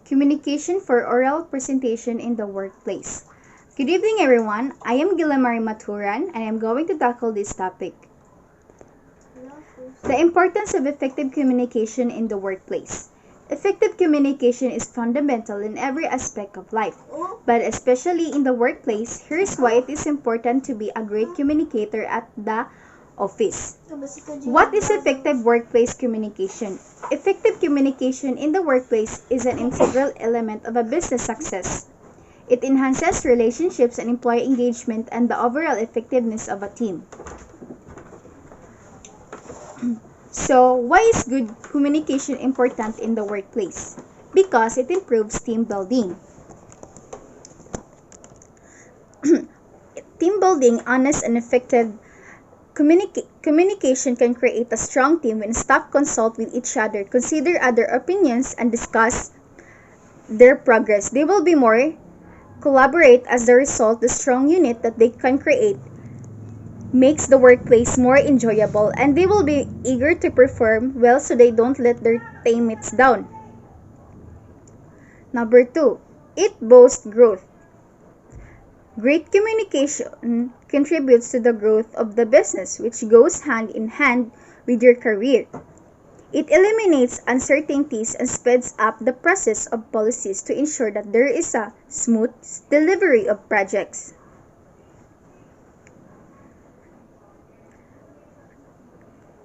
Communication for oral presentation in the workplace. Good evening, everyone. I am Guillemari Maturan, and I am going to tackle this topic. The importance of effective communication in the workplace. Effective communication is fundamental in every aspect of life, but especially in the workplace. Here's why it is important to be a great communicator at the office. What is effective workplace communication? Effective communication in the workplace is an integral element of a business success. It enhances relationships and employee engagement and the overall effectiveness of a team. So, why is good communication important in the workplace? Because it improves team building. Team building, honest and effective communication can create a strong team when staff consult with each other, consider other opinions, and discuss their progress. They will be more collaborate. As a result, the strong unit that they can create makes the workplace more enjoyable, and they will be eager to perform well so they don't let their teammates down. Number 2, it boosts growth. Great communication contributes to the growth of the business, which goes hand in hand with your career. It eliminates uncertainties and speeds up the process of policies to ensure that there is a smooth delivery of projects.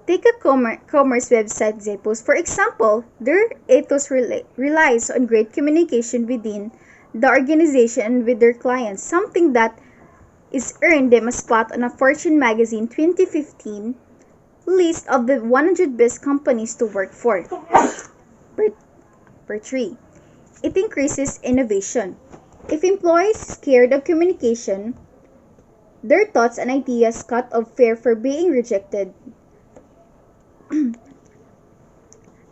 Take a commerce website Zappos, for example. Their ethos relies on great communication within the organization and with their clients, something that is earned them a spot on a Fortune magazine 2015 list of the 100 best companies to work for. Per 3, it increases innovation. If employees scared of communication, their thoughts and ideas cut off fear for being rejected,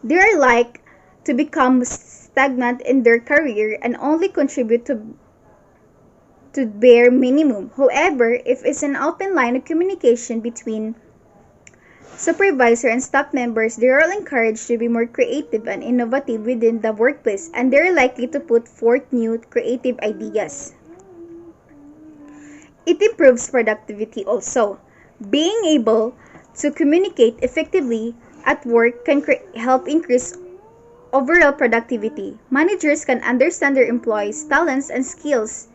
they are like to become stagnant in their career and only contribute to bare minimum. However, if it's an open line of communication between supervisor and staff members, they are all encouraged to be more creative and innovative within the workplace, and they're likely to put forth new creative ideas. It improves productivity also. Being able to communicate effectively at work can help increase overall productivity. Managers can understand their employees' talents and skills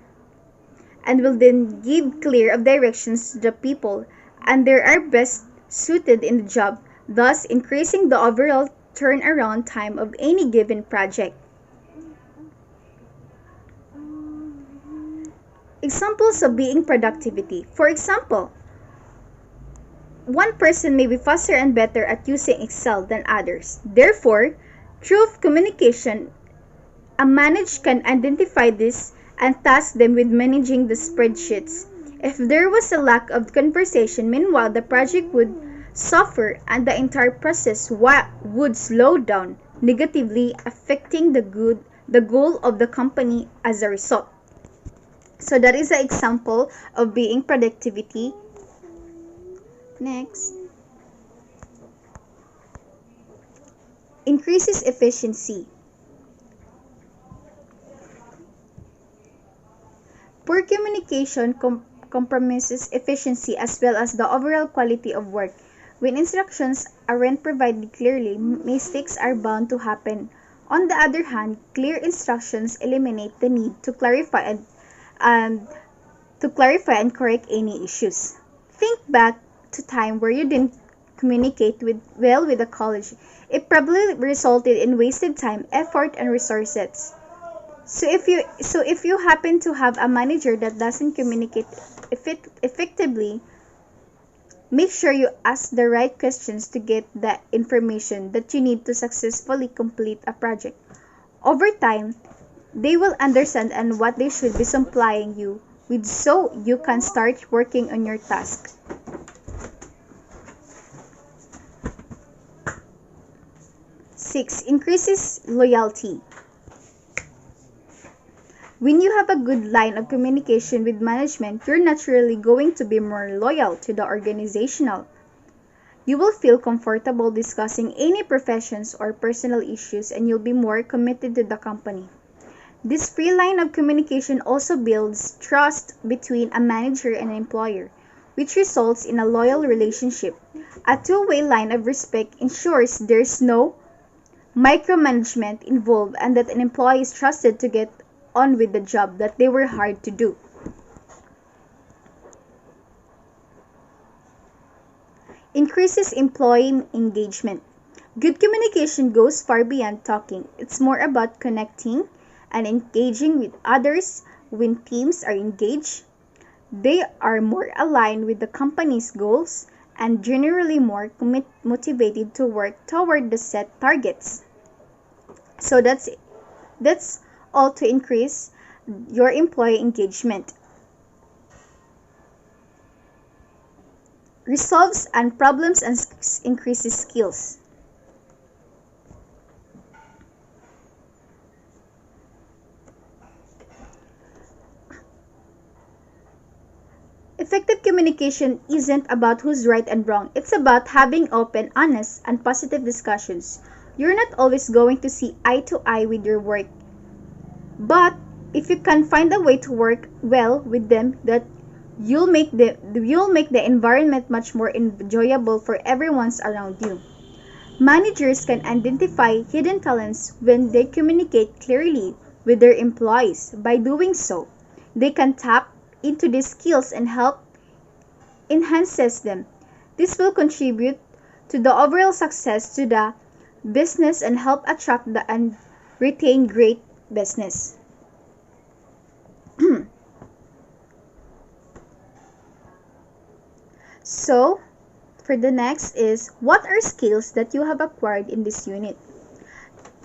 and will then give clear of directions to the people and they are best suited in the job, thus increasing the overall turnaround time of any given project. Examples of being productivity. For example, one person may be faster and better at using Excel than others. Therefore, through communication, a manager can identify this and task them with managing the spreadsheets. If there was a lack of conversation, meanwhile, the project would suffer and the entire process would slow down, negatively affecting the goal of the company as a result. So that is an example of being productivity. Next. Increases efficiency. Poor communication compromises efficiency as well as the overall quality of work. When instructions aren't provided clearly, mistakes are bound to happen. On the other hand, clear instructions eliminate the need to clarify and correct any issues. Think back to time where you didn't communicate well with a college. It probably resulted in wasted time, effort, and resources. So if you happen to have a manager that doesn't communicate effectively, make sure you ask the right questions to get the information that you need to successfully complete a project. Over time, they will understand and what they should be supplying you with so you can start working on your task. 6. Increases loyalty. When you have a good line of communication with management, you're naturally going to be more loyal to the organizational. You will feel comfortable discussing any professions or personal issues and you'll be more committed to the company. This free line of communication also builds trust between a manager and an employer, which results in a loyal relationship. A two-way line of respect ensures there's no micromanagement involved and that an employee is trusted to get on with the job that they were hired to do. Increases employee engagement. Good communication goes far beyond talking. It's more about connecting and engaging with others. When teams are engaged, they are more aligned with the company's goals and generally more motivated to work toward the set targets. So that's all to increase your employee engagement. Resolves and problems and increases skills. Effective communication isn't about who's right and wrong. It's about having open, honest, and positive discussions. You're not always going to see eye to eye with your work, but if you can find a way to work well with them, that you'll make the environment much more enjoyable for everyone around you. Managers can identify hidden talents when they communicate clearly with their employees. By doing so, they can tap into these skills and help enhances them. This will contribute to the overall success to the business and help attract and retain great business. So, for the next is, what are skills that you have acquired in this unit?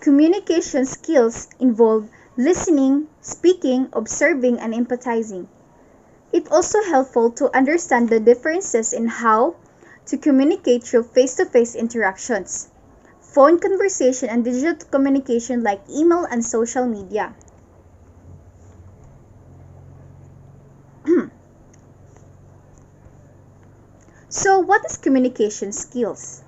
Communication skills involve listening, speaking, observing, and empathizing. It's also helpful to understand the differences in how to communicate through face-to-face interactions, phone conversation, and digital communication like email and social media. So, what is communication skills?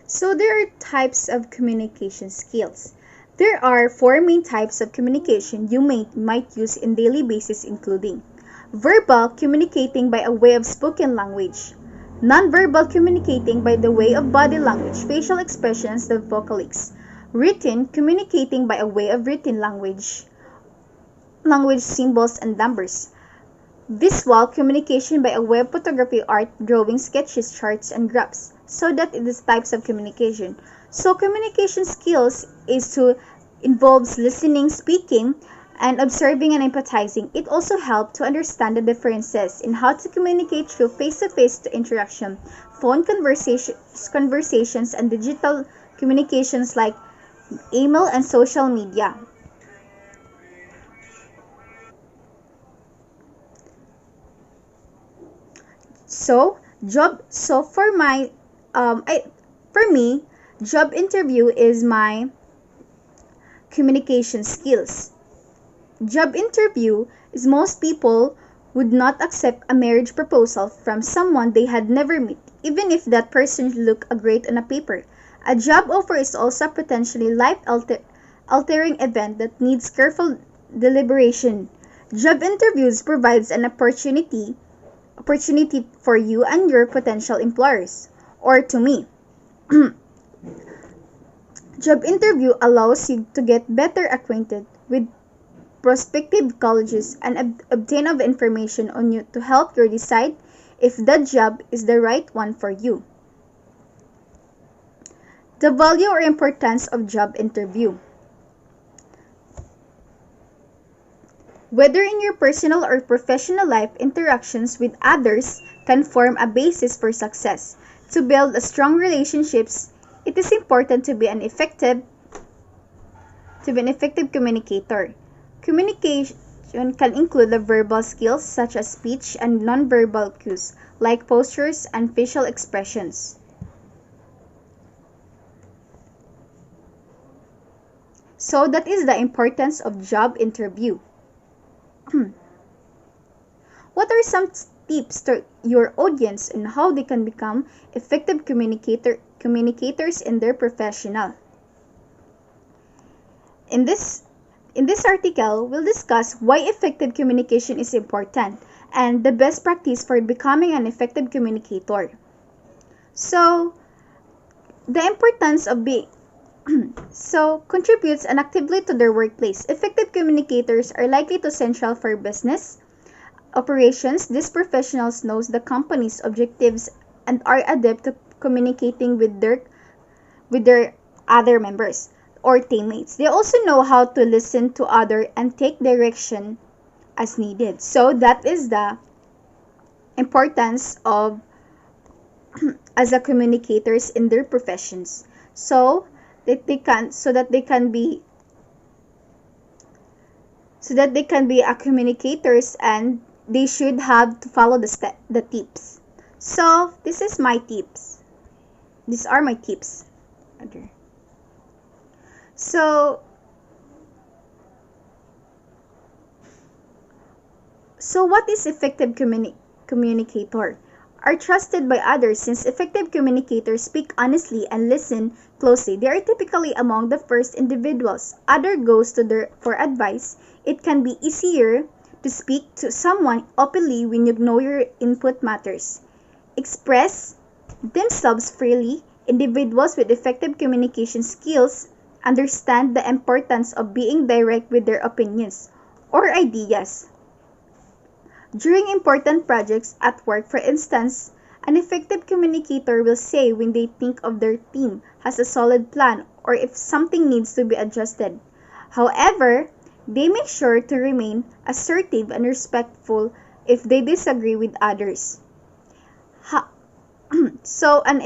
So, there are types of communication skills. There are four main types of communication you might use in daily basis, including verbal, communicating by a way of spoken language; non-verbal, communicating by the way of body language, facial expressions, and vocalics; written, communicating by a way of written language, symbols, and numbers; visual, communication by a way of photography, art, drawing, sketches, charts, and graphs. So that is types of communication. So communication skills involves listening, speaking, and observing and empathizing. It also helps to understand the differences in how to communicate through face-to-face interaction, phone conversations, and digital communications like email and social media. So for me, job interview is my communication skills. Job interview is most people would not accept a marriage proposal from someone they had never met, even if that person looked great on a paper. A job offer is also a potentially life-altering event that needs careful deliberation. Job interviews provides an opportunity for you and your potential employers, or to me. Job interview allows you to get better acquainted with prospective colleges and obtain of information on you to help you decide if that job is the right one for you. The value or importance of job interview. Whether in your personal or professional life, interactions with others can form a basis for success. To build a strong relationships, it is important to be an effective communicator. Communication can include the verbal skills such as speech and nonverbal cues like postures and facial expressions. So that is the importance of job interview. What are some tips to your audience on how they can become effective communicators in their professional? In this article, we'll discuss why effective communication is important and the best practice for becoming an effective communicator. So, the importance of being contributes and actively to their workplace. Effective communicators are likely to central for business operations. These professionals knows the company's objectives and are adept to communicating with their other members or teammates. They also know how to listen to other and take direction as needed. So that is the importance of as a communicators in their professions. So that they can be a communicators, and they should have to follow the tips. So this is my tips. These are my tips. Okay. So what is effective communicator? Are trusted by others. Since effective communicators speak honestly and listen closely, they are typically among the first individuals other goes to for advice. It can be easier to speak to someone openly when you know your input matters. Express themselves freely. Individuals with effective communication skills understand the importance of being direct with their opinions or ideas. During important projects at work, for instance, an effective communicator will say when they think of their team has a solid plan or if something needs to be adjusted. However, they make sure to remain assertive and respectful if they disagree with others. So, an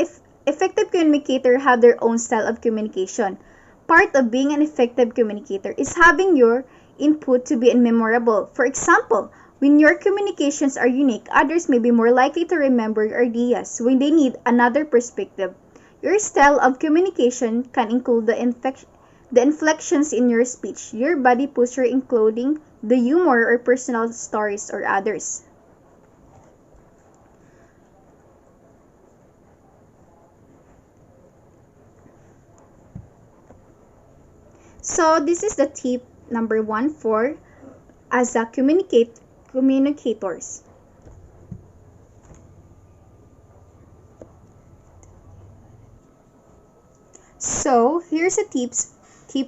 effective communicator have their own style of communication. Part of being an effective communicator is having your input to be memorable. For example, when your communications are unique, others may be more likely to remember your ideas when they need another perspective. Your style of communication can include the inflections in your speech, your body posture, including the humor or personal stories or others. So this is the tip number 1 for as a communicators. So here's a tip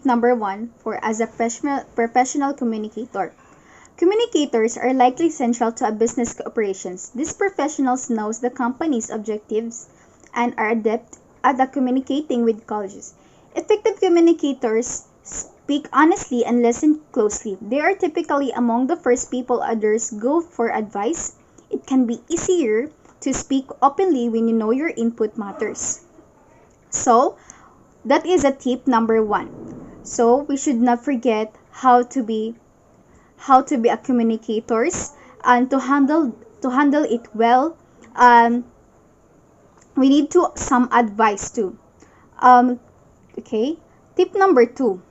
number 1 for as a professional communicator. Communicators are likely central to a business operations. These professionals knows the company's objectives and are adept at communicating with colleagues. Effective communicators speak honestly and listen closely. They are typically among the first people others go for advice. It can be easier to speak openly when you know your input matters. So, that is a tip number 1. So, we should not forget how to be a communicators and to handle it well. We need to some advice too. Okay. Tip number 2.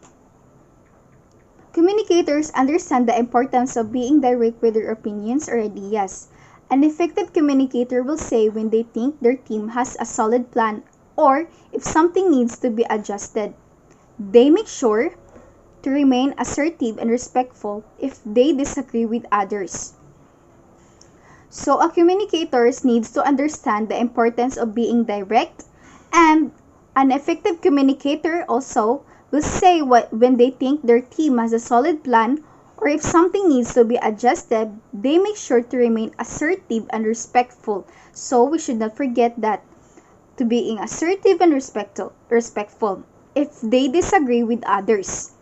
Communicators understand the importance of being direct with their opinions or ideas. An effective communicator will say when they think their team has a solid plan or if something needs to be adjusted. They make sure to remain assertive and respectful if they disagree with others. So a communicator needs to understand the importance of being direct, and an effective communicator also will say when they think their team has a solid plan or if something needs to be adjusted. They make sure to remain assertive and respectful. So we should not forget that, to being assertive and respectful if they disagree with others.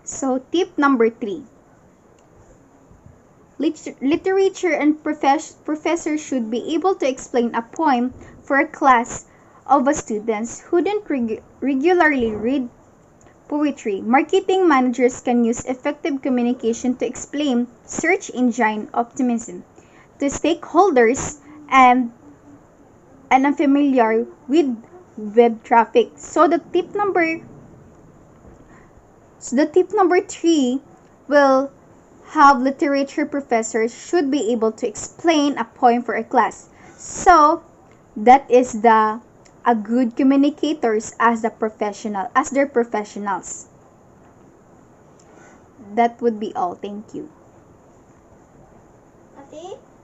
So tip number 3. Literature and professors should be able to explain a poem for a class of students who don't regularly read poetry. Marketing managers can use effective communication to explain search engine optimism to stakeholders and unfamiliar with web traffic. So the tip number 3 will have literature professors should be able to explain a poem for a class. So that is a good communicators as their professionals. That would be all. Thank you. Ate?